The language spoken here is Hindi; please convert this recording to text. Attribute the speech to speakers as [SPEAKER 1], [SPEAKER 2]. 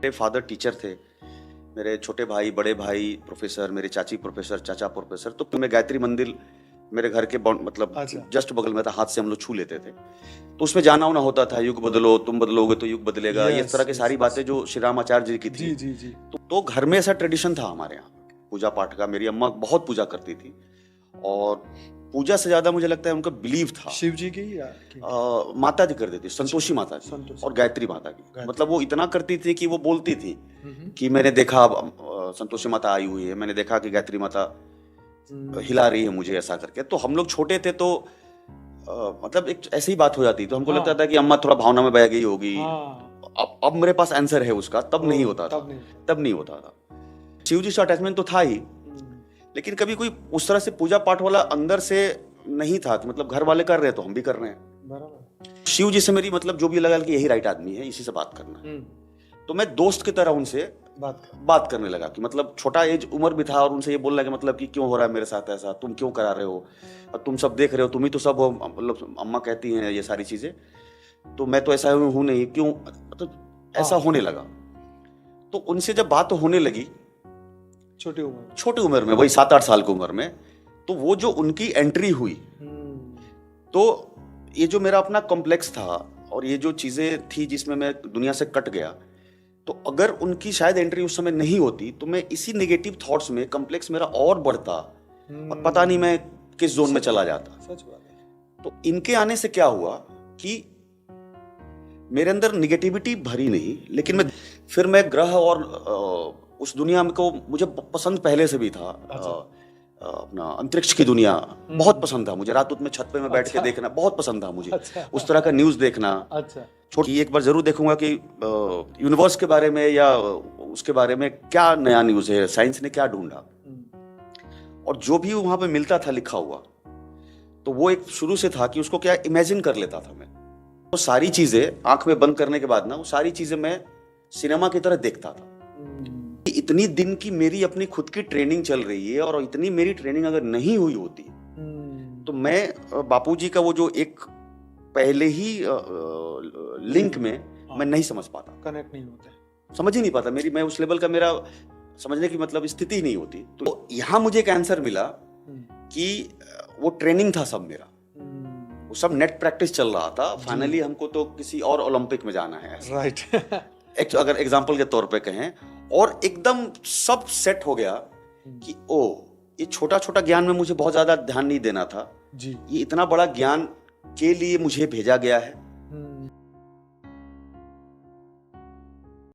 [SPEAKER 1] मेरे फादर टीचर थे, मेरे छोटे भाई, बड़े भाई प्रोफेसर, मेरे चाची प्रोफेसर, चाचा प्रोफेसर। तो मैं गायत्री मंदिर मेरे घर के मतलब
[SPEAKER 2] अच्छा।
[SPEAKER 1] जस्ट बगल में था, हाथ से हम लोग छू लेते थे। तो उसमें जाना होना होता था, युग बदलो, तुम बदलोगे तो युग बदलेगा, ये
[SPEAKER 2] Yes,
[SPEAKER 1] तरह की
[SPEAKER 2] yes,
[SPEAKER 1] सारी
[SPEAKER 2] yes.
[SPEAKER 1] बातें जो श्री रामाचार्य जी की थी।
[SPEAKER 2] जी जी
[SPEAKER 1] तो घर में ऐसा ट्रेडिशन था हमारे यहाँ पूजा पाठ का। मेरी अम्मा बहुत पूजा करती थी और पूजा से ज्यादा मुझे लगता है उनका बिलीव था।
[SPEAKER 2] शिव जी की या
[SPEAKER 1] माता जी कर देती, संतोषी माता जी
[SPEAKER 2] संतोषी।
[SPEAKER 1] और गायत्री माता की। मतलब वो इतना करती थी कि वो बोलती थी
[SPEAKER 2] हम्म।
[SPEAKER 1] कि मैंने देखा संतोषी माता आई हुई है, मैंने देखा कि गायत्री माता हिला रही है मुझे, ऐसा करके। तो हम लोग छोटे थे तो मतलब एक ऐसी ही बात हो जाती, तो हमको लगता था कि अम्मा थोड़ा भावना में बह गई होगी। अब मेरे पास आंसर है उसका, तब नहीं होता था, तब नहीं होता था। शिव जी से अटैचमेंट तो था ही, लेकिन कभी कोई उस तरह से पूजा पाठ वाला अंदर से नहीं था कि मतलब घर वाले कर रहे हैं तो हम भी कर रहे हैं।
[SPEAKER 2] बराबर।
[SPEAKER 1] शिव जी से मेरी मतलब जो भी लगा कि यही राइट आदमी है, इसी से बात करना है। तो मैं दोस्त की तरह उनसे बात करने लगा कि मतलब छोटा एज उम्र भी था और उनसे ये बोलने का मतलब कि क्यों हो रहा है मेरे साथ ऐसा, तुम क्यों करा रहे हो, और तुम सब देख रहे हो, तुम ही तो सब हो, मतलब अम्मा कहती हैं ये सारी चीजें, तो मैं तो ऐसा हूं नहीं, क्यों, मतलब ऐसा होने लगा। तो उनसे जब बात होने लगी छोटी उम्र में, वही 7-8 साल की उम्र में, तो वो जो उनकी एंट्री हुई, तो ये जो मेरा अपना कॉम्प्लेक्स था और ये जो चीजें थी जिसमें मैं दुनिया से कट गया, तो अगर उनकी शायद एंट्री उस समय नहीं होती तो मैं इसी नेगेटिव थॉट्स में, कॉम्प्लेक्स मेरा और बढ़ता और पता नहीं मैं किस जोन में चला जाता।
[SPEAKER 2] सच बात है।
[SPEAKER 1] तो इनके आने से क्या हुआ कि मेरे अंदर निगेटिविटी भरी नहीं, लेकिन फिर मैं ग्रह और उस दुनिया में को मुझे पसंद पहले से भी था। अपना अंतरिक्ष की दुनिया बहुत पसंद था मुझे। रात में छत पे मैं बैठ के देखना बहुत पसंद था मुझे। उस तरह का न्यूज़ देखना। छोटी एक बार जरूर देखूंगा कि यूनिवर्स के बारे में या उसके बारे में क्या नया न्यूज़ है, साइंस ने क्या ढूंढा। और जो भी वहां पे मिलता था लिखा हुआ, तो वो एक शुरू से था कि उसको क्या इमेजिन कर लेता था मैं। वो सारी चीजें आंख में बंद करने के बाद ना, वो सारी चीजें मैं सिनेमा की तरह देखता था। इतनी दिन की मेरी अपनी खुद की ट्रेनिंग चल रही है और इतनी मेरी ट्रेनिंग अगर नहीं हुई होती तो मैं बापूजी का वो जो एक पहले ही लिंक में मैं नहीं समझ पाता,
[SPEAKER 2] कनेक्ट नहीं होता,
[SPEAKER 1] समझ ही नहीं पाता। मैं उस लेवल का मेरा समझने की मतलब स्थिति ही नहीं होती। तो यहाँ मुझे एक आंसर मिला कि वो ट्रेनिंग था सब मेरा, वो सब नेट प्रैक्टिस चल रहा था। फाइनली हमको तो किसी और ओलंपिक में जाना है, राइट। अगर एग्जांपल के तौर पे कहें, और एकदम सब सेट हो गया कि ओ, ये छोटा छोटा ज्ञान में मुझे बहुत ज्यादा ध्यान नहीं देना था जी, ये इतना बड़ा ज्ञान के लिए मुझे भेजा गया है।